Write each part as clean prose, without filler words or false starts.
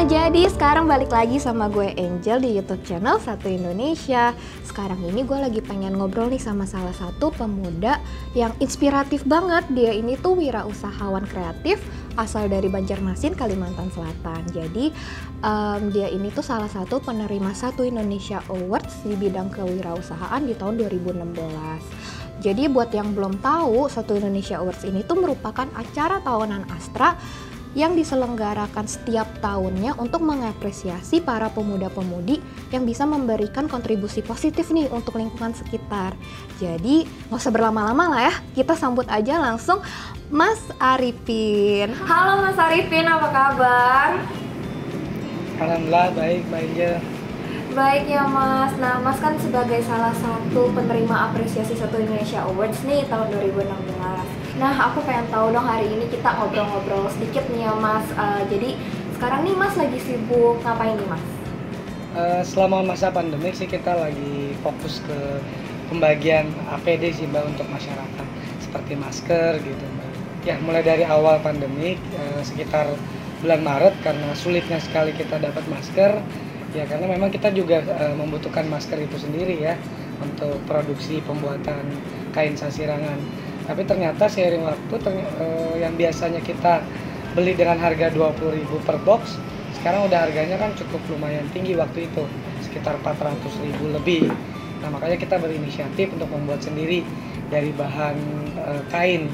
Nah, jadi sekarang balik lagi sama gue Angel di YouTube channel Satu Indonesia. Sekarang ini gue lagi pengen ngobrol nih sama salah satu pemuda yang inspiratif banget. Dia ini tuh wirausahawan kreatif asal dari Banjarmasin, Kalimantan Selatan. Jadi dia ini tuh salah satu penerima Satu Indonesia Awards di bidang kewirausahaan di tahun 2016. Jadi buat yang belum tahu, Satu Indonesia Awards ini tuh merupakan acara tahunan Astra yang diselenggarakan setiap tahunnya untuk mengapresiasi para pemuda-pemudi yang bisa memberikan kontribusi positif nih untuk lingkungan sekitar. Jadi nggak usah berlama-lama lah ya, kita sambut aja langsung Mas Arifin. Halo Mas Arifin, apa kabar? Alhamdulillah baik, Mbak Angel. Baik ya Mas. Nah, Mas kan sebagai salah satu penerima apresiasi Satu Indonesia Awards nih tahun 2016. Nah, aku pengen tahu dong, hari ini kita ngobrol-ngobrol sedikit nih ya Mas. Jadi sekarang nih Mas lagi sibuk ngapain nih Mas? Selama masa pandemi sih kita lagi fokus ke pembagian APD sih Mbak untuk masyarakat, seperti masker gitu Mbak. Ya mulai dari awal pandemi sekitar bulan Maret, karena sulitnya sekali kita dapat masker. Ya karena memang kita juga membutuhkan masker itu sendiri ya untuk produksi pembuatan kain sasirangan. Tapi ternyata seiring waktu yang biasanya kita beli dengan harga 20.000 per box, sekarang udah harganya kan cukup lumayan tinggi waktu itu, sekitar 400.000 lebih. Nah makanya kita berinisiatif untuk membuat sendiri dari bahan kain.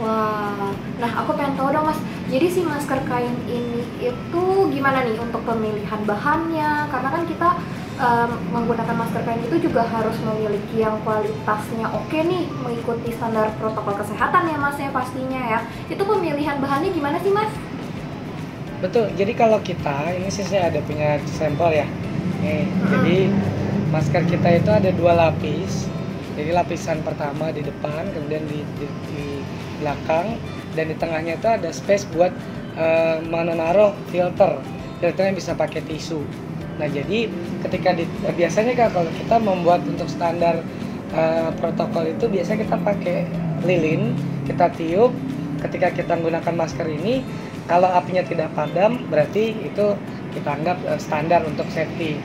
Wah, nah aku pengen tahu dong Mas, jadi si masker kain ini itu gimana nih untuk pemilihan bahannya? Karena kan kita menggunakan masker kain itu juga harus memiliki yang kualitasnya oke nih, mengikuti standar protokol kesehatan ya Mas ya pastinya ya. Itu pemilihan bahannya gimana sih Mas? Betul, jadi kalau kita, ini sih saya ada punya sampel ya. Nih, jadi masker kita itu ada 2 lapis. Jadi lapisan pertama di depan, kemudian di belakang, dan di tengahnya itu ada space buat menaruh filter. Filternya bisa pakai tisu. Nah jadi ketika biasanya kan kalau kita membuat untuk standar protokol itu biasanya kita pakai lilin, kita tiup. Ketika kita menggunakan masker ini, kalau apinya tidak padam berarti itu kita anggap standar untuk safety.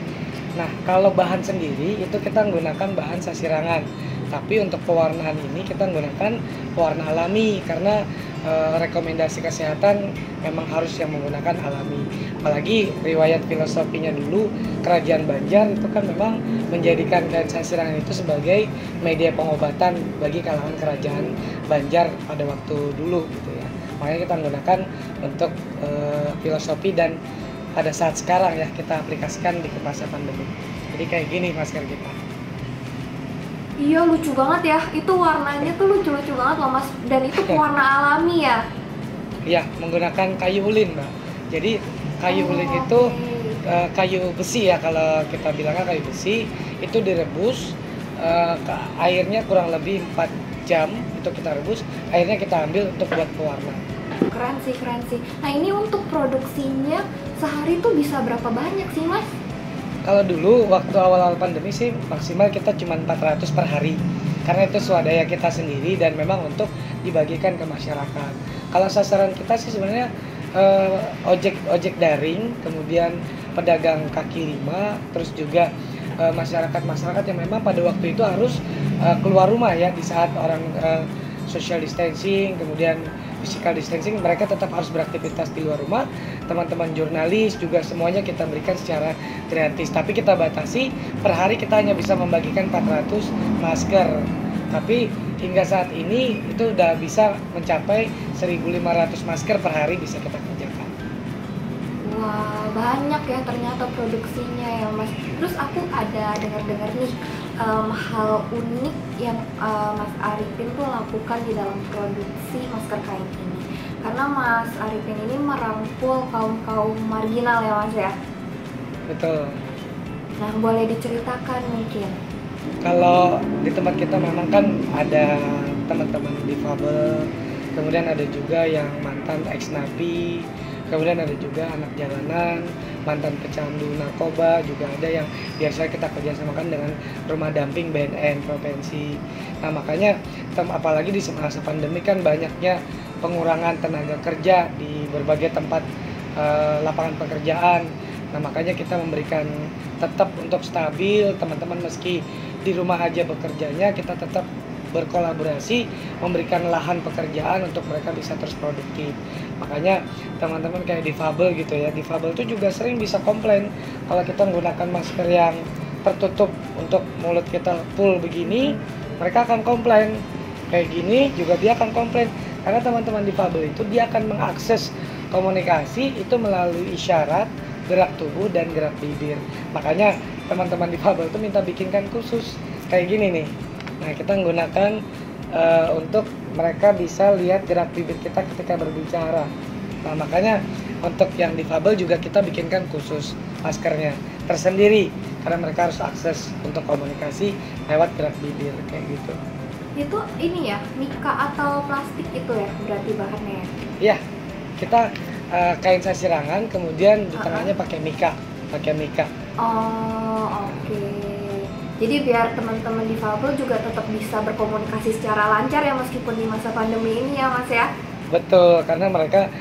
Nah kalau bahan sendiri itu kita menggunakan bahan sasirangan, tapi untuk pewarnaan ini kita menggunakan pewarna alami karena rekomendasi kesehatan memang harus yang menggunakan alami. Apalagi riwayat filosofinya dulu Kerajaan Banjar itu kan memang menjadikan kain sasirangan itu sebagai media pengobatan bagi kalangan Kerajaan Banjar pada waktu dulu gitu ya. Makanya kita menggunakan untuk filosofi, dan pada saat sekarang ya kita aplikasikan di masa pandemi. Jadi kayak gini masker kita. Iya lucu banget ya, itu warnanya tuh lucu-lucu banget loh Mas. Dan itu pewarna alami ya? Iya, menggunakan kayu ulin Mbak. Jadi kayu ulin itu kayu besi ya, kalau kita bilangnya kayu besi. Itu direbus, airnya kurang lebih 4 jam itu kita rebus. Airnya kita ambil untuk buat pewarna. Keren sih, keren sih. Nah ini untuk produksinya sehari tuh bisa berapa banyak sih Mas? Kalau dulu waktu awal-awal pandemi sih maksimal kita cuma 400 per hari, karena itu swadaya kita sendiri dan memang untuk dibagikan ke masyarakat. Kalau sasaran kita sih sebenarnya ojek daring, kemudian pedagang kaki lima, terus juga masyarakat yang memang pada waktu itu harus keluar rumah ya, di saat orang social distancing, kemudian physical distancing, mereka tetap harus beraktivitas di luar rumah. Teman-teman jurnalis juga semuanya kita berikan secara gratis, tapi kita batasi per hari kita hanya bisa membagikan 400 masker. Tapi hingga saat ini itu udah bisa mencapai 1.500 masker per hari bisa kita kerjakan. Wah, banyak ya ternyata produksinya ya Mas. Terus aku ada dengar-dengar nih hal unik yang Mas Arifin tuh lakukan di dalam produksi masker kain ini. Karena Mas Arifin ini merangkul kaum-kaum marginal ya Mas ya? Betul. Nah, boleh diceritakan mungkin? Kalau di tempat kita memang kan ada teman-teman difabel, kemudian ada juga yang mantan ex-napi, kemudian ada juga anak jalanan, mantan pecandu narkoba, juga ada yang biasa kita kerjasamakan dengan rumah damping BNN provinsi. Nah makanya apalagi di masa pandemi kan banyaknya pengurangan tenaga kerja di berbagai tempat lapangan pekerjaan. Nah, makanya kita memberikan tetap untuk stabil teman-teman meski di rumah aja bekerjanya, kita tetap berkolaborasi memberikan lahan pekerjaan untuk mereka bisa terus produktif. Makanya teman-teman kayak difabel gitu ya, difabel itu juga sering bisa komplain kalau kita menggunakan masker yang tertutup untuk mulut kita full begini, mereka akan komplain. Kayak gini juga dia akan komplain karena teman-teman difabel itu dia akan mengakses komunikasi itu melalui isyarat, gerak tubuh dan gerak bibir. Makanya teman-teman difabel itu minta bikinkan khusus kayak gini nih. Nah, kita menggunakan untuk mereka bisa lihat gerak bibir kita ketika berbicara. Nah, makanya untuk yang difabel juga kita bikinkan khusus maskernya tersendiri karena mereka harus akses untuk komunikasi lewat gerak bibir kayak gitu. Itu ini ya, mika atau plastik itu ya berarti bahannya ya? Iya, kita kain sasirangan kemudian di tengahnya pakai mika. Oh, oke. Jadi biar teman-teman difabel juga tetap bisa berkomunikasi secara lancar ya meskipun di masa pandemi ini ya Mas ya? Betul, karena mereka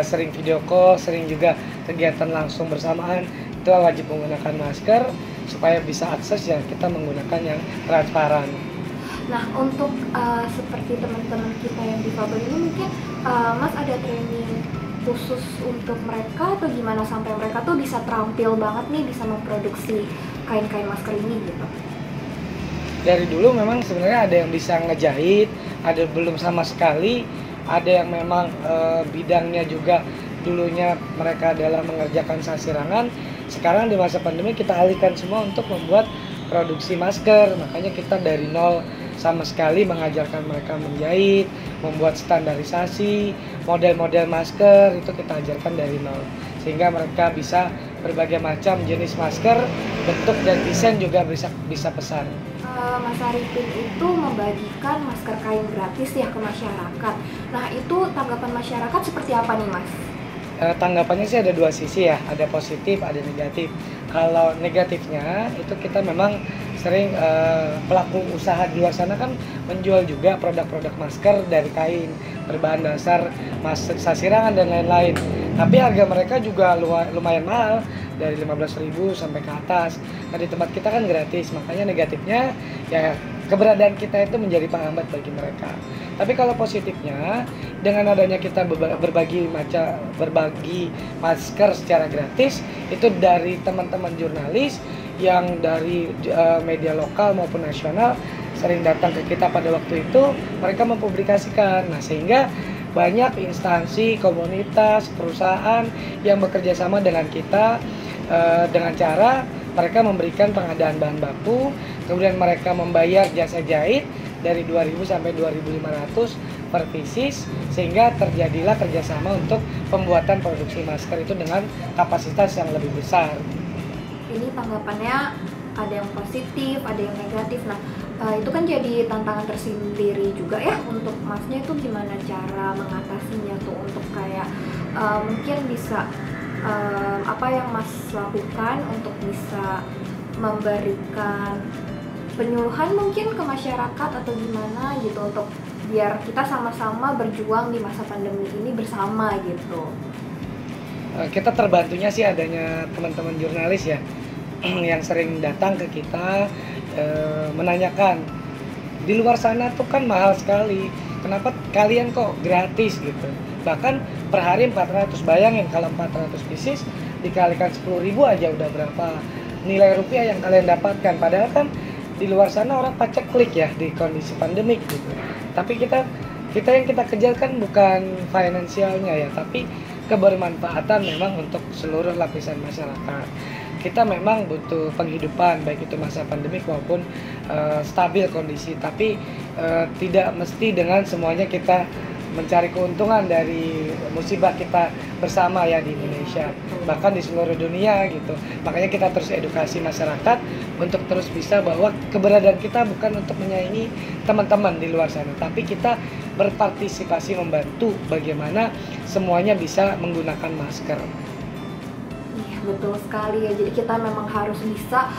sering video call, sering juga kegiatan langsung bersamaan. Itu wajib menggunakan masker supaya bisa akses ya kita menggunakan yang transparan. Nah, untuk seperti teman-teman kita yang difabel ini mungkin Mas ada training khusus untuk mereka atau gimana sampai mereka tuh bisa terampil banget nih bisa memproduksi kain-kain masker ini gitu? Dari dulu memang sebenarnya ada yang bisa ngejahit, ada belum sama sekali, ada yang memang bidangnya juga dulunya mereka adalah mengerjakan sasirangan. Sekarang di masa pandemi kita alihkan semua untuk membuat produksi masker, makanya kita dari nol sama sekali mengajarkan mereka menjahit, membuat standarisasi, model-model masker itu kita ajarkan dari nol. Sehingga mereka bisa berbagai macam jenis masker, bentuk dan desain juga bisa pesan. Mas Arifin itu membagikan masker kain gratis ya ke masyarakat. Nah, itu tanggapan masyarakat seperti apa nih Mas? Tanggapannya sih ada dua sisi ya, ada positif, ada negatif. Kalau negatifnya itu kita memang sering pelaku usaha di luar sana kan menjual juga produk-produk masker dari kain berbahan dasar masker sasirangan dan lain-lain. Tapi harga mereka juga lumayan mahal dari 15.000 sampai ke atas. Nah, di tempat kita kan gratis, makanya negatifnya ya keberadaan kita itu menjadi penghambat bagi mereka. Tapi kalau positifnya, dengan adanya kita berbagi masker secara gratis, itu dari teman-teman jurnalis yang dari media lokal maupun nasional sering datang ke kita pada waktu itu, mereka mempublikasikan. Nah, sehingga banyak instansi, komunitas, perusahaan yang bekerja sama dengan kita dengan cara mereka memberikan pengadaan bahan baku, kemudian mereka membayar jasa jahit dari 2.000 sampai 2.500 per pieces, sehingga terjadilah kerjasama untuk pembuatan produksi masker itu dengan kapasitas yang lebih besar. Ini tanggapannya ada yang positif, ada yang negatif. Nah, itu kan jadi tantangan tersendiri juga ya untuk Masnya itu gimana cara mengatasinya tuh untuk kayak mungkin bisa apa yang Mas lakukan untuk bisa memberikan penyuluhan mungkin ke masyarakat atau gimana gitu untuk biar kita sama-sama berjuang di masa pandemi ini bersama gitu. Kita terbantunya sih adanya teman-teman jurnalis ya yang sering datang ke kita menanyakan di luar sana tuh kan mahal sekali, kenapa kalian kok gratis gitu. Bahkan per hari 400, bayangin kalau 400 pieces dikalikan 10.000 aja udah berapa nilai rupiah yang kalian dapatkan. Padahal kan di luar sana orang paceklik ya di kondisi pandemik gitu. Tapi kita yang kita kejar kan bukan finansialnya ya, tapi kebermanfaatan memang untuk seluruh lapisan masyarakat. Kita memang butuh penghidupan baik itu masa pandemik maupun stabil kondisi, tapi tidak mesti dengan semuanya kita mencari keuntungan dari musibah kita bersama ya di Indonesia, bahkan di seluruh dunia gitu. Makanya kita terus edukasi masyarakat untuk terus bisa bahwa keberadaan kita bukan untuk menyaingi teman-teman di luar sana, tapi kita berpartisipasi membantu bagaimana semuanya bisa menggunakan masker. Iya, betul sekali ya. Jadi kita memang harus bisa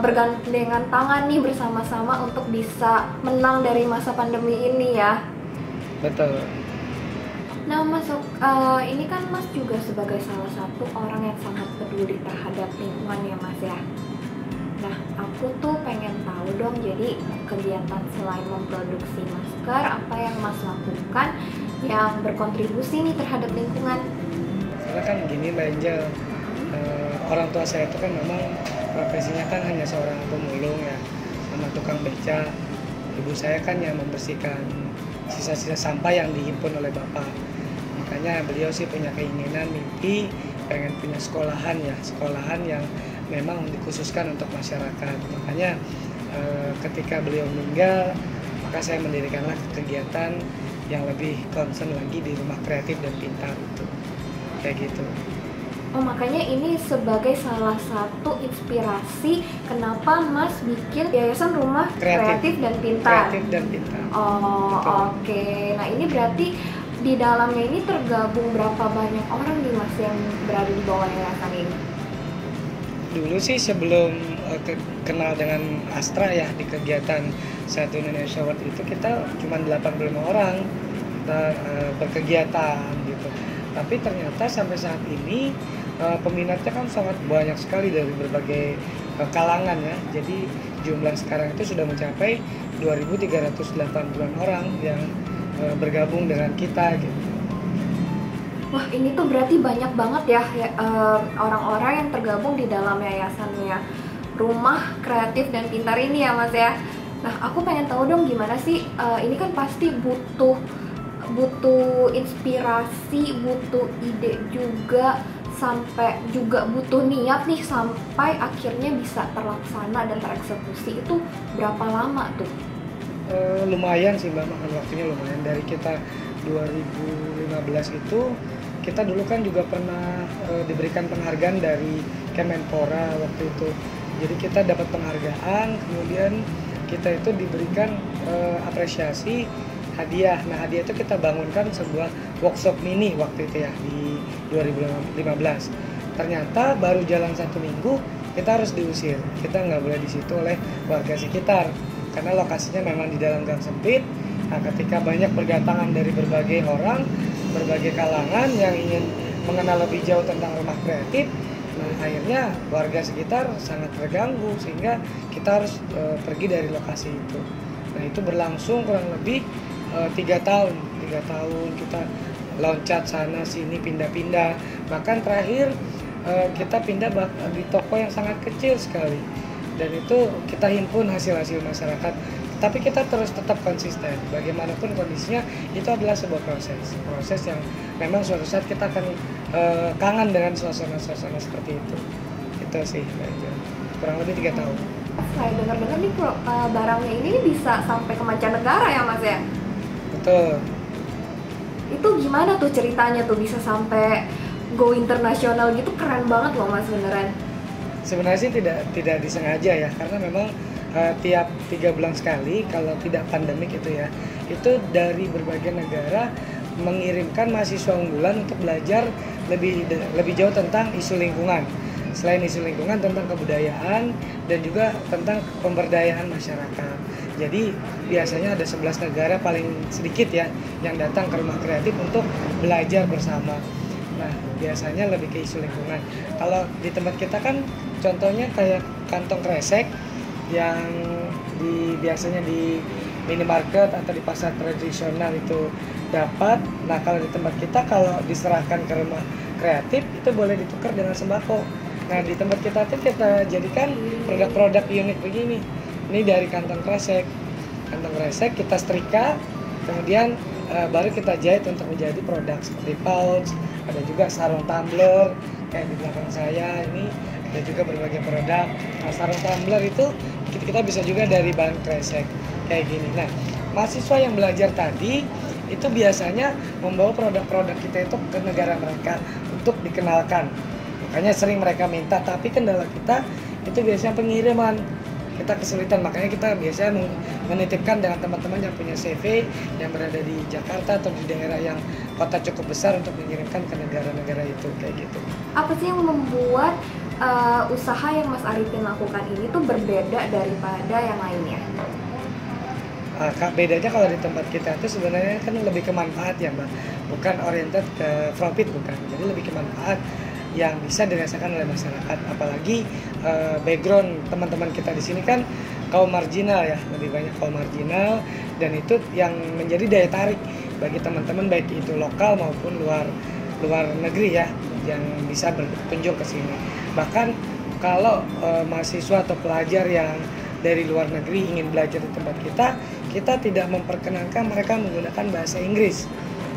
bergandengan tangan nih bersama-sama untuk bisa menang dari masa pandemi ini ya. Betul. Nah, Mas, ini kan Mas juga sebagai salah satu orang yang sangat peduli terhadap lingkungan ya, Mas ya. Nah, aku tuh pengen tahu dong, jadi kegiatan selain memproduksi masker, apa yang Mas lakukan yang berkontribusi nih terhadap lingkungan? Karena kan gini Mbak Angel, orang tua saya itu kan memang profesinya kan hanya seorang pemulung ya, sama tukang beca. Ibu saya kan yang membersihkan sisa-sisa sampah yang dihimpun oleh bapak. Makanya beliau sih punya keinginan, mimpi, pengen punya sekolahan ya, sekolahan yang memang dikhususkan untuk masyarakat. Makanya ketika beliau meninggal, maka saya mendirikanlah kegiatan yang lebih concern lagi di rumah kreatif dan pintar itu. Kayak gitu. Oh, makanya ini sebagai salah satu inspirasi kenapa Mas bikin Yayasan Rumah Kreatif dan Pintar. Kreatif dan Pintar. Oh, oke. Nah, ini berarti di dalamnya ini tergabung berapa banyak orang nih Mas yang berada di bawah yayasan ini? Dulu sih sebelum kenal dengan Astra ya, di kegiatan Satu Indonesia World itu kita cuma 85 orang kita, berkegiatan gitu. Tapi ternyata sampai saat ini peminatnya kan sangat banyak sekali dari berbagai kalangan ya. Jadi jumlah sekarang itu sudah mencapai 2.380 orang yang bergabung dengan kita gitu. Wah, ini tuh berarti banyak banget ya, orang-orang yang tergabung di dalam yayasannya Rumah Kreatif dan Pintar ini ya, Mas ya. Nah, aku pengen tahu dong gimana sih, ini kan pasti butuh inspirasi, butuh ide juga, sampai juga butuh niat nih sampai akhirnya bisa terlaksana dan tereksekusi. Itu berapa lama tuh? Lumayan sih Mbak, makan waktunya lumayan. Dari kita 2015 itu, kita dulu kan juga pernah diberikan penghargaan dari Kemenpora waktu itu. Jadi kita dapat penghargaan, kemudian kita itu diberikan apresiasi hadiah. Nah, hadiah itu kita bangunkan sebuah workshop mini waktu itu ya, di 2015. Ternyata baru jalan 1 minggu kita harus diusir. Kita nggak boleh di situ oleh warga sekitar karena lokasinya memang di dalam gang sempit. Nah, ketika banyak berdatangan dari berbagai orang, berbagai kalangan yang ingin mengenal lebih jauh tentang rumah kreatif, nah akhirnya warga sekitar sangat terganggu sehingga kita harus pergi dari lokasi itu. Nah, itu berlangsung kurang lebih 3 tahun kita loncat sana sini, pindah-pindah. Bahkan terakhir kita pindah di toko yang sangat kecil sekali, dan itu kita himpun hasil-hasil masyarakat. Tapi kita terus tetap konsisten, bagaimanapun kondisinya itu adalah sebuah proses yang memang suatu saat kita akan kangen dengan suasana seperti itu. Itu sih kurang lebih 3 tahun. Saya dengar-dengar nih barangnya ini bisa sampai ke mancanegara ya, Mas ya? Betul. Itu gimana tuh ceritanya tuh bisa sampai go internasional gitu? Keren banget loh Mas, beneran. Sebenarnya sih tidak disengaja ya, karena memang tiap 3 bulan sekali kalau tidak pandemik itu dari berbagai negara mengirimkan mahasiswa unggulan untuk belajar lebih jauh tentang isu lingkungan. Selain isu lingkungan, tentang kebudayaan dan juga tentang pemberdayaan masyarakat. Jadi biasanya ada 11 negara paling sedikit ya yang datang ke rumah kreatif untuk belajar bersama. Nah, biasanya lebih ke isu lingkungan. Kalau di tempat kita kan contohnya kayak kantong kresek yang biasanya di minimarket atau di pasar tradisional itu dapat. Nah, kalau di tempat kita kalau diserahkan ke rumah kreatif itu boleh ditukar dengan sembako. Nah, di tempat kita tuh kita jadikan produk-produk unik begini. Ini dari kantong kresek kita setrika, kemudian baru kita jahit untuk menjadi produk seperti pouch. Ada juga sarung tumbler kayak di belakang saya ini, ada juga berbagai produk. Nah, sarung tumbler itu kita bisa juga dari bahan kresek kayak gini. Nah, mahasiswa yang belajar tadi itu biasanya membawa produk-produk kita itu ke negara mereka untuk dikenalkan. Makanya sering mereka minta, tapi kendala kita itu biasanya pengiriman. Kita kesulitan, makanya kita biasanya menitipkan dengan teman-teman yang punya CV yang berada di Jakarta atau di daerah yang kota cukup besar untuk mengirimkan ke negara-negara itu kayak gitu. Apa sih yang membuat usaha yang Mas Arifin lakukan ini tuh berbeda daripada yang lainnya? Bedanya kalau di tempat kita itu sebenarnya kan lebih ke manfaat ya Mbak, bukan oriented ke profit, bukan. Jadi lebih ke manfaat yang bisa dirasakan oleh masyarakat. Apalagi background teman-teman kita di sini kan kaum marginal ya, lebih banyak kaum marginal, dan itu yang menjadi daya tarik bagi teman-teman baik itu lokal maupun luar negeri ya, yang bisa berkunjung ke sini. Bahkan kalau mahasiswa atau pelajar yang dari luar negeri ingin belajar di tempat kita tidak memperkenankan mereka menggunakan bahasa Inggris,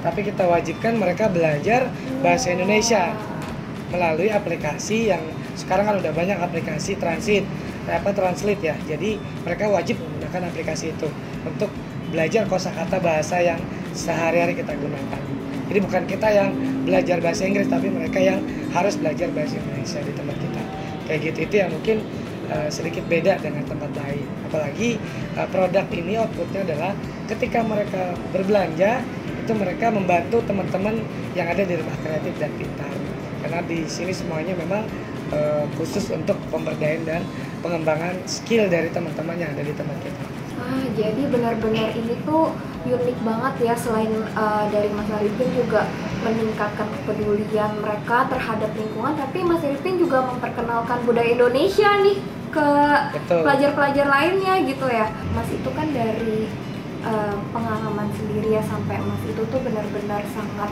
tapi kita wajibkan mereka belajar bahasa Indonesia melalui aplikasi yang sekarang kan udah banyak aplikasi translate ya. Jadi mereka wajib menggunakan aplikasi itu untuk belajar kosakata bahasa yang sehari-hari kita gunakan. Jadi bukan kita yang belajar bahasa Inggris, tapi mereka yang harus belajar bahasa Indonesia di tempat kita. Kayak gitu, itu yang mungkin sedikit beda dengan tempat lain. Apalagi produk ini outputnya adalah ketika mereka berbelanja itu mereka membantu teman-teman yang ada di Rumah Kreatif dan Pintar. Karena di sini semuanya memang khusus untuk pemberdayaan dan pengembangan skill dari teman-teman yang ada di tempat kita. Jadi benar-benar ini tuh unik banget ya, selain dari Mas Arifin juga meningkatkan kepedulian mereka terhadap lingkungan, tapi Mas Arifin juga memperkenalkan budaya Indonesia nih ke pelajar-pelajar lainnya gitu ya. Mas itu kan dari pengalaman sendiri ya, sampai Mas itu tuh benar-benar sangat,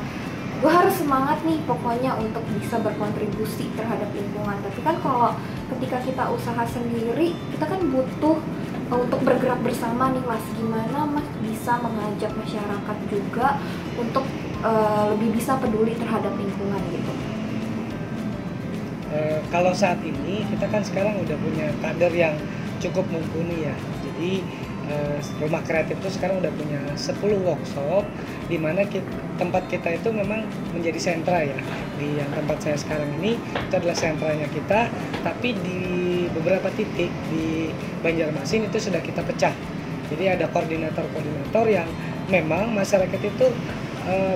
gue harus semangat nih pokoknya untuk bisa berkontribusi terhadap lingkungan. Tapi kan kalau ketika kita usaha sendiri, kita kan butuh untuk bergerak bersama nih Mas. Gimana Mas bisa mengajak masyarakat juga untuk lebih bisa peduli terhadap lingkungan gitu? Kalau saat ini kita kan sekarang udah punya kader yang cukup mumpuni ya. Jadi Rumah Kreatif itu sekarang udah punya 10 workshop, di mana tempat kita itu memang menjadi sentra ya. Di yang tempat saya sekarang ini itu adalah sentranya kita, tapi di beberapa titik di Banjarmasin itu sudah kita pecah. Jadi ada koordinator-koordinator yang memang masyarakat itu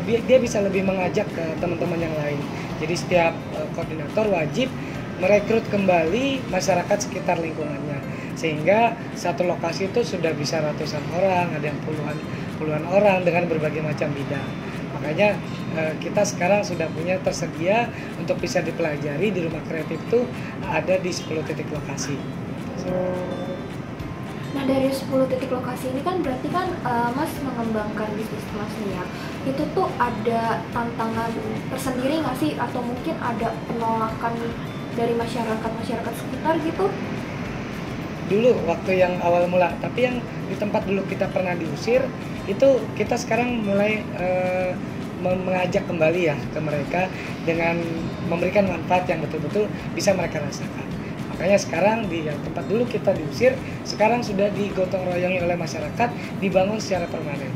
dia bisa lebih mengajak ke teman-teman yang lain. Jadi setiap koordinator wajib merekrut kembali masyarakat sekitar lingkungannya, sehingga satu lokasi itu sudah bisa ratusan orang, ada yang puluhan orang dengan berbagai macam bidang. Makanya kita sekarang sudah punya tersedia untuk bisa dipelajari di Rumah Kreatif itu ada di 10 titik lokasi. Nah dari 10 titik lokasi ini kan berarti kan Mas mengembangkan bisnis Mas nih ya, itu tuh ada tantangan tersendiri nggak sih, atau mungkin ada penolakan dari masyarakat sekitar gitu? Dulu waktu yang awal mula, tapi yang di tempat dulu kita pernah diusir, itu kita sekarang mulai mengajak kembali ya ke mereka dengan memberikan manfaat yang betul-betul bisa mereka rasakan. Makanya sekarang di yang tempat dulu kita diusir, sekarang sudah digotong royongi oleh masyarakat, dibangun secara permanen.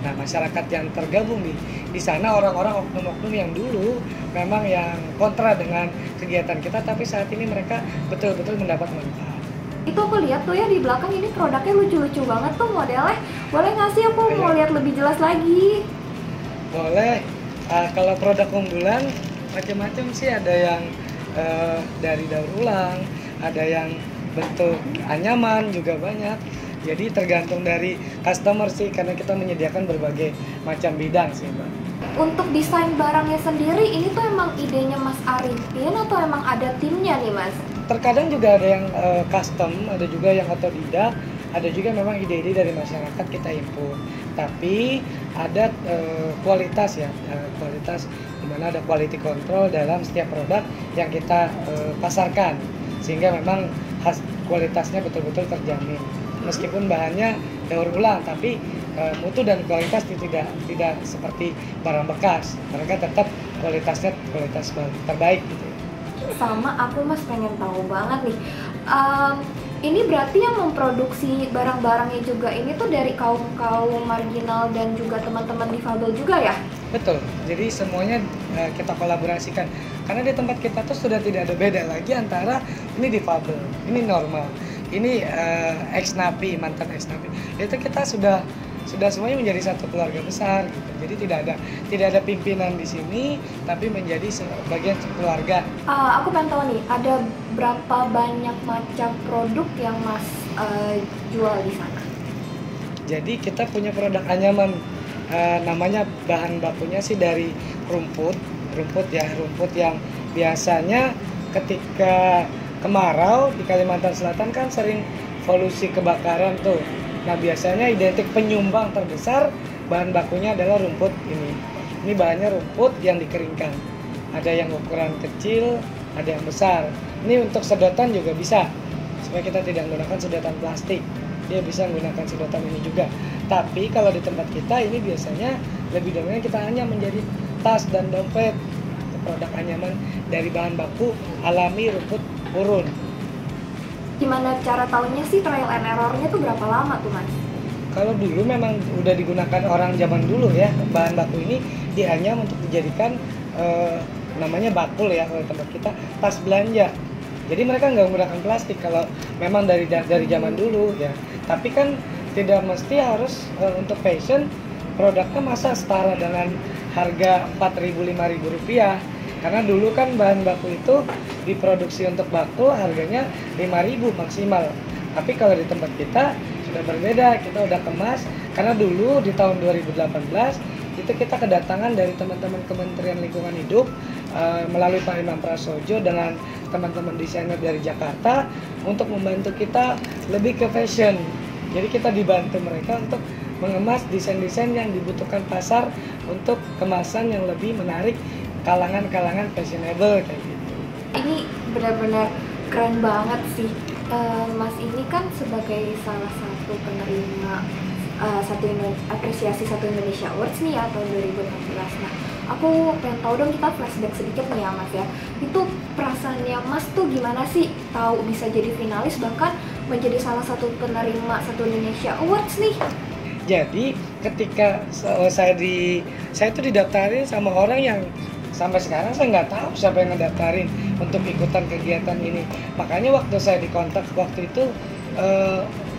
Nah, masyarakat yang tergabung di sana, orang-orang oknum-oknum yang dulu memang yang kontra dengan kegiatan kita, tapi saat ini mereka betul-betul mendapat manfaat. Itu aku lihat tuh ya di belakang ini produknya lucu-lucu banget tuh modelnya. Boleh nggak sih aku mau lihat lebih jelas lagi? Boleh. Kalau produk unggulan macam-macam sih, ada yang dari daur ulang, ada yang bentuk anyaman juga banyak. Jadi tergantung dari customer sih, karena kita menyediakan berbagai macam bidang sih Mbak. Untuk desain barangnya sendiri, ini tuh emang idenya Mas Arifin atau emang ada timnya nih Mas? Terkadang juga ada yang custom, ada juga yang otodidak, ada juga memang ide-ide dari masyarakat kita input. Tapi ada kualitas ya, kualitas dimana ada quality control dalam setiap produk yang kita pasarkan, sehingga memang kualitasnya betul-betul terjamin. Meskipun bahannya daur ulang, tapi mutu dan kualitas tidak seperti barang bekas. Mereka tetap kualitasnya kualitas terbaik gitu. Sama aku Mas pengen tahu banget nih. Ini berarti yang memproduksi barang-barangnya juga ini tuh dari kaum marginal dan juga teman-teman difabel juga ya? Betul. Jadi semuanya kita kolaborasikan. Karena di tempat kita tuh sudah tidak ada beda lagi antara ini difabel, ini normal, ini ex-napi, mantan ex-napi. Itu kita sudah semuanya menjadi satu keluarga besar gitu. Jadi tidak ada pimpinan di sini, tapi menjadi bagian keluarga. Aku pengen tahu nih, ada berapa banyak macam produk yang Mas jual di sana? Jadi kita punya produk anyaman, namanya bahan bakunya sih dari rumput yang biasanya ketika kemarau di Kalimantan Selatan kan sering polusi kebakaran tuh. Nah biasanya identik penyumbang terbesar bahan bakunya adalah rumput ini. Ini bahannya rumput yang dikeringkan. Ada yang ukuran kecil, ada yang besar. Ini untuk sedotan juga bisa, supaya kita tidak menggunakan sedotan plastik. Dia bisa menggunakan sedotan ini juga. Tapi kalau di tempat kita ini biasanya lebih dominan kita hanya menjadi tas dan dompet. Produk anyaman dari bahan baku alami rumput urun. Gimana cara tahunya sih, trial and error-nya tuh berapa lama tuh Mas? Kalau dulu memang udah digunakan orang zaman dulu ya, bahan baku ini dia hanya untuk dijadikan namanya bakul ya kalau tempat kita, tas belanja. Jadi mereka nggak menggunakan plastik kalau memang dari zaman dulu ya. Tapi kan tidak mesti harus untuk fashion produknya masa setara dengan harga 4.000-5.000 rupiah. Karena dulu kan bahan baku itu diproduksi untuk bakul harganya 5.000 maksimal. Tapi kalau di tempat kita sudah berbeda, kita udah kemas. Karena dulu di tahun 2018 itu kita kedatangan dari teman-teman Kementerian Lingkungan Hidup melalui Pak Imam Prasojo dengan teman-teman desainer dari Jakarta untuk membantu kita lebih ke fashion. Jadi kita dibantu mereka untuk mengemas desain-desain yang dibutuhkan pasar untuk kemasan yang lebih menarik kalangan-kalangan fashionable kayak gitu. Ini benar-benar keren banget sih. Mas ini kan sebagai salah satu penerima apresiasi Satu Indonesia Awards nih ya tahun 2016. Nah, aku pengen tahu dong, kita flashback sedikit nih ya Mas ya. Itu perasaannya Mas tuh gimana sih tahu bisa jadi finalis bahkan menjadi salah satu penerima Satu Indonesia Awards nih? Jadi ketika saya tuh didaftarin sama orang yang sampai sekarang saya nggak tahu siapa yang ngedaftarin untuk ikutan kegiatan ini. Makanya waktu saya dikontak waktu itu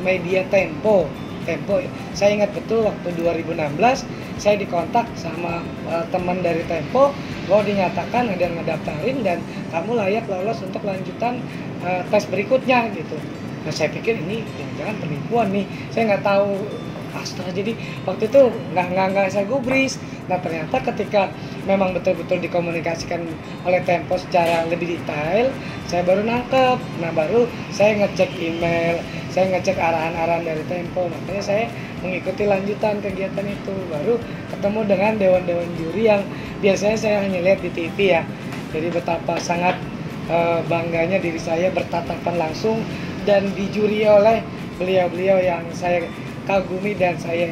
media Tempo, saya ingat betul waktu 2016 saya dikontak sama teman dari Tempo bahwa dinyatakan ada yang ngedaftarin dan kamu layak lolos untuk lanjutan tes berikutnya gitu. Nah saya pikir ini jangan-jangan penipuan nih, saya nggak tahu. Astaga, jadi waktu itu nggak saya gubris. Nah ternyata ketika memang betul-betul dikomunikasikan oleh Tempo secara lebih detail, saya baru nangkep. Nah baru saya ngecek email, saya ngecek arahan-arahan dari Tempo. Makanya saya mengikuti lanjutan kegiatan itu. Baru ketemu dengan dewan-dewan juri yang biasanya saya hanya lihat di TV ya. Jadi betapa sangat bangganya diri saya bertatapan langsung dan dijuri oleh beliau-beliau yang saya kagumi dan saya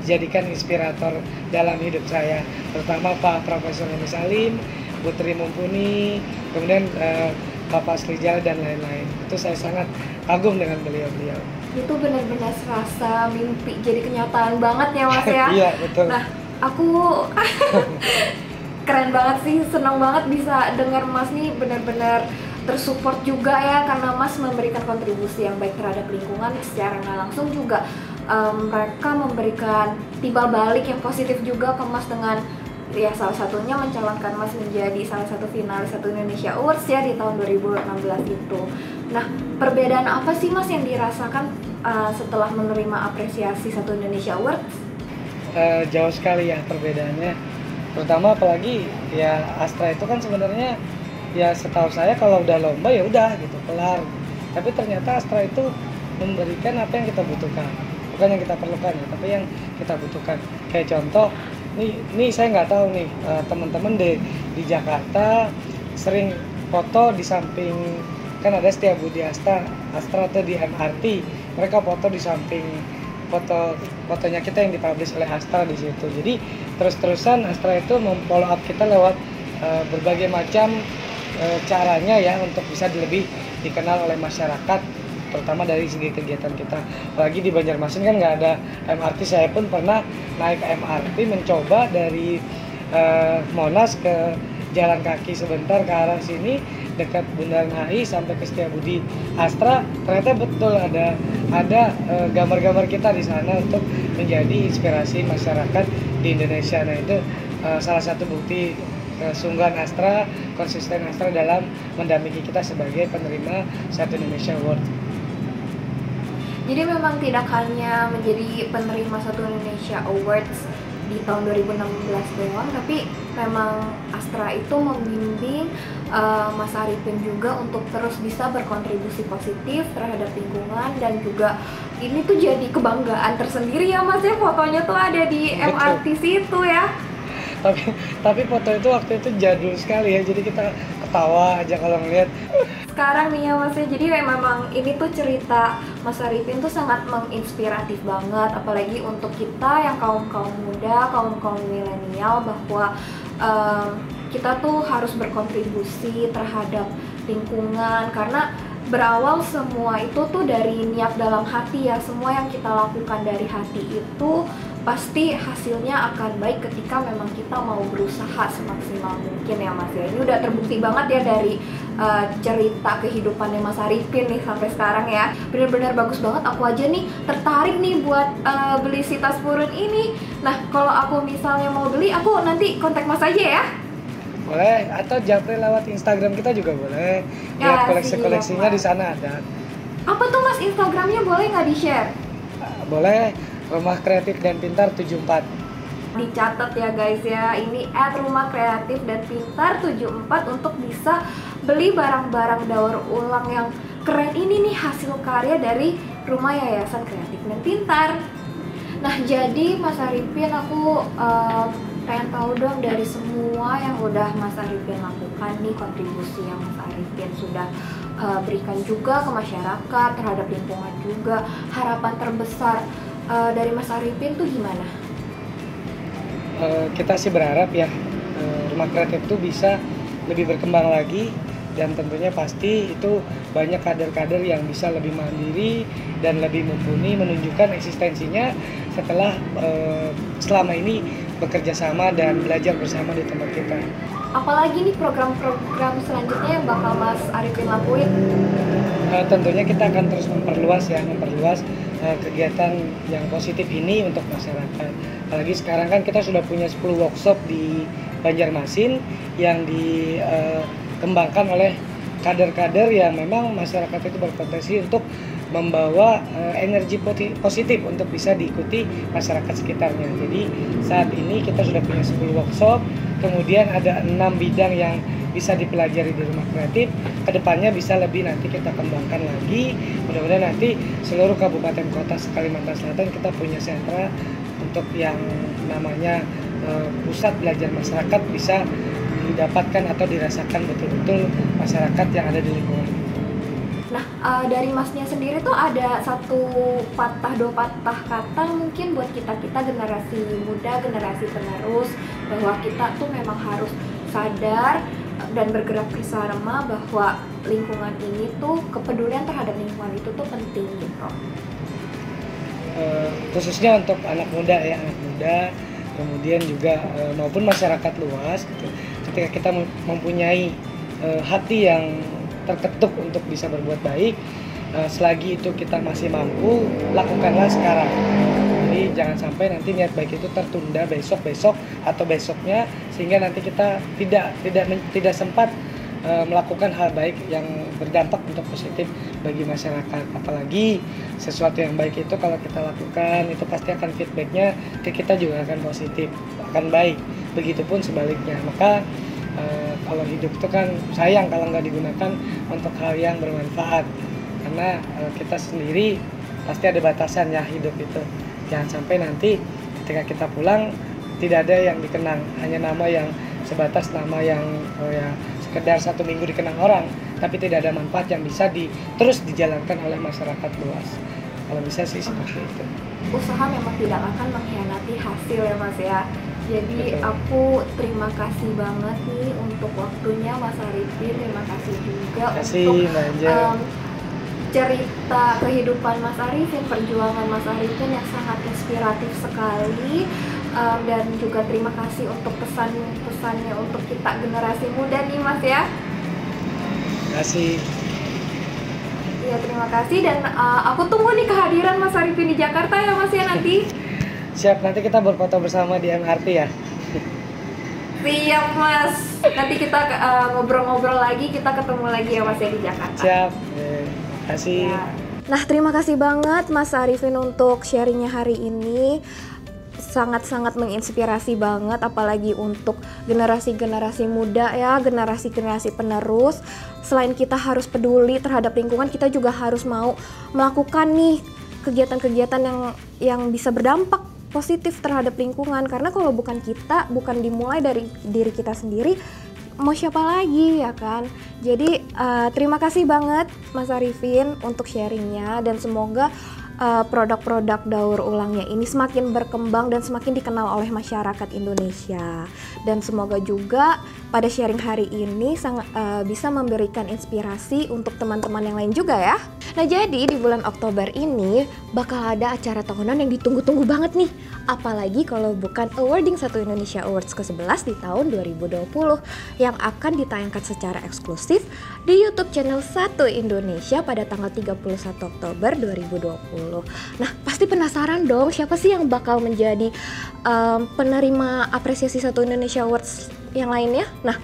jadikan inspirator dalam hidup saya, terutama Pak Profesor Hemi Salim, Putri Mumpuni, kemudian Bapak Srijal dan lain-lain. Itu saya sangat kagum dengan beliau-beliau. Itu benar-benar serasa mimpi jadi kenyataan banget ya Mas ya. Iya betul. Nah aku keren banget sih, senang banget bisa dengar Mas nih benar-benar tersupport juga ya, karena Mas memberikan kontribusi yang baik terhadap lingkungan secara nggak langsung juga. Mereka memberikan timbal balik yang positif juga ke Mas dengan ya salah satunya mencalonkan Mas menjadi salah satu finalis Satu Indonesia Awards ya di tahun 2016 itu. Nah perbedaan apa sih Mas yang dirasakan setelah menerima apresiasi Satu Indonesia Awards? Jauh sekali ya perbedaannya, terutama apalagi ya Astra itu kan sebenarnya ya setahu saya kalau udah lomba ya udah gitu kelar. Tapi ternyata Astra itu memberikan apa yang kita butuhkan, bukan yang kita perlukan ya, tapi yang kita butuhkan. Kayak contoh, nih saya nggak tahu nih teman-teman di Jakarta sering foto di samping, kan ada Setiabudi Astra tuh di MRT, mereka foto di samping fotonya kita yang dipublish oleh Astra di situ. Jadi terus-terusan Astra itu memfollow up kita lewat berbagai macam caranya ya untuk bisa lebih dikenal oleh masyarakat, terutama dari segi kegiatan kita. Apalagi di Banjarmasin kan nggak ada MRT, saya pun pernah naik MRT mencoba dari Monas ke jalan kaki sebentar ke arah sini dekat Bundaran HI sampai ke Setiabudi Astra. Ternyata betul ada gambar-gambar kita di sana untuk menjadi inspirasi masyarakat di Indonesia. Nah itu salah satu bukti kesungguhan Astra, konsisten Astra dalam mendampingi kita sebagai penerima Satu Indonesia Award. Jadi memang tidak hanya menjadi penerima Satu Indonesia Awards di tahun 2016 doang, tapi memang Astra itu membimbing Mas Arifin juga untuk terus bisa berkontribusi positif terhadap lingkungan, dan juga ini tuh jadi kebanggaan tersendiri ya Mas ya, fotonya tuh ada di MRT situ ya. Tapi foto itu waktu itu jadul sekali ya, jadi kita ketawa aja kalau ngeliat. Sekarang nih ya Mas ya, jadi memang ini tuh cerita Mas Arifin tuh sangat menginspiratif banget, apalagi untuk kita yang kaum-kaum muda, kaum-kaum milenial, bahwa kita tuh harus berkontribusi terhadap lingkungan, karena berawal semua itu tuh dari niat dalam hati ya. Semua yang kita lakukan dari hati itu pasti hasilnya akan baik ketika memang kita mau berusaha semaksimal mungkin ya Mas ya. Ini udah terbukti banget ya dari cerita kehidupannya Mas Arifin nih sampai sekarang ya. Bener-bener bagus banget, aku aja nih tertarik nih buat beli si tas purun ini. Nah kalau aku misalnya mau beli, aku nanti kontak Mas aja ya. Boleh, atau japri lewat Instagram kita juga boleh. Lihat koleksi-koleksinya di sana ada. Apa tuh Mas Instagramnya, boleh nggak di-share? Boleh, Rumah Kreatif dan Pintar 74. Dicatat ya guys ya, ini @rumahkreatifdanpintar74 untuk bisa beli barang-barang daur ulang yang keren ini nih, hasil karya dari Rumah Yayasan Kreatif dan Pintar. Nah jadi Mas Arifin, aku pengen tahu dong, dari semua yang udah Mas Arifin lakukan nih, kontribusi yang Mas Arifin sudah berikan juga ke masyarakat, terhadap lingkungan juga, harapan terbesar dari Mas Arifin tuh gimana? Kita sih berharap ya Rumah Kreatif itu bisa lebih berkembang lagi, dan tentunya pasti itu banyak kader-kader yang bisa lebih mandiri dan lebih mumpuni menunjukkan eksistensinya setelah selama ini bekerja sama dan belajar bersama di tempat kita. Apalagi nih program-program selanjutnya yang bakal Mas Arifin lakuin? Tentunya kita akan terus memperluas kegiatan yang positif ini untuk masyarakat. Apalagi sekarang kan kita sudah punya 10 workshop di Banjarmasin yang dikembangkan oleh kader-kader yang memang masyarakat itu berpotensi untuk membawa energi positif untuk bisa diikuti masyarakat sekitarnya. Jadi saat ini kita sudah punya 10 workshop, kemudian ada 6 bidang yang bisa dipelajari di Rumah Kreatif. Kedepannya bisa lebih nanti kita kembangkan lagi. Mudah-mudahan nanti seluruh kabupaten kota Kalimantan Selatan kita punya sentra untuk yang namanya pusat belajar masyarakat, bisa didapatkan atau dirasakan betul-betul masyarakat yang ada di lingkungan. Nah, dari Masnya sendiri tuh ada dua patah kata mungkin buat kita generasi muda, generasi penerus, bahwa kita tuh memang harus sadar dan bergerak bersama bahwa lingkungan ini tuh, kepedulian terhadap lingkungan itu tuh penting gitu. Khususnya untuk anak muda, kemudian juga maupun masyarakat luas gitu. Ketika kita mempunyai hati yang terketuk untuk bisa berbuat baik, selagi itu kita masih mampu, lakukanlah sekarang. Jadi jangan sampai nanti niat baik itu tertunda besok atau besoknya, sehingga nanti kita tidak sempat melakukan hal baik yang berdampak untuk positif bagi masyarakat. Apalagi sesuatu yang baik itu kalau kita lakukan itu pasti akan feedbacknya ke kita juga akan positif, akan baik. Begitupun sebaliknya. Maka kalau hidup itu kan sayang kalau nggak digunakan untuk hal yang bermanfaat, karena kita sendiri pasti ada batasan ya hidup itu. Jangan sampai nanti ketika kita pulang tidak ada yang dikenang, hanya nama yang sebatas nama yang sekedar 1 minggu dikenang orang, tapi tidak ada manfaat yang bisa terus dijalankan oleh masyarakat luas. Kalau bisa sih seperti itu. Usaha memang tidak akan mengkhianati hasil ya Mas ya. Jadi Betul. aku terima kasih banget nih untuk waktunya Mas Arifin. Terima kasih juga untuk cerita kehidupan Mas Arifin, perjuangan Mas Arifin yang sangat inspiratif sekali. Dan juga terima kasih untuk pesan-pesannya untuk kita generasi muda nih Mas ya. Terima kasih. Iya, terima kasih, dan aku tunggu nih kehadiran Mas Arifin di Jakarta ya Mas ya nanti. Siap, nanti kita berfoto bersama di MRT ya. Siap Mas, nanti kita ngobrol-ngobrol lagi, kita ketemu lagi ya Mas ya di Jakarta. Siap, terima kasih. Ya. Nah, terima kasih banget Mas Arifin untuk sharingnya hari ini. Sangat-sangat menginspirasi banget, apalagi untuk generasi-generasi muda ya, generasi-generasi penerus. Selain kita harus peduli terhadap lingkungan, kita juga harus mau melakukan nih kegiatan-kegiatan yang bisa berdampak positif terhadap lingkungan. Karena kalau bukan kita, bukan dimulai dari diri kita sendiri, mau siapa lagi ya kan. Jadi terima kasih banget Mas Arifin untuk sharingnya, dan semoga produk-produk daur ulangnya ini semakin berkembang dan semakin dikenal oleh masyarakat Indonesia. Dan semoga juga pada sharing hari ini bisa memberikan inspirasi untuk teman-teman yang lain juga ya. Nah, jadi di bulan Oktober ini bakal ada acara tahunan yang ditunggu-tunggu banget nih. Apalagi kalau bukan Awarding Satu Indonesia Awards ke-11 di tahun 2020 yang akan ditayangkan secara eksklusif di YouTube channel Satu Indonesia pada tanggal 31 Oktober 2020. Nah, pasti penasaran dong siapa sih yang bakal menjadi penerima apresiasi Satu Indonesia Awards yang lainnya. Nah,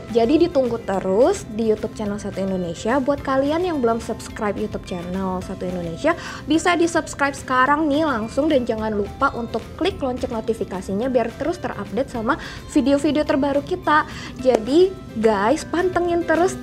jadi ditunggu terus di YouTube channel Satu Indonesia. Buat kalian yang belum subscribe YouTube channel Satu Indonesia, bisa di subscribe sekarang nih langsung, dan jangan lupa untuk klik lonceng notifikasinya biar terus terupdate sama video-video terbaru kita. Jadi guys, pantengin terus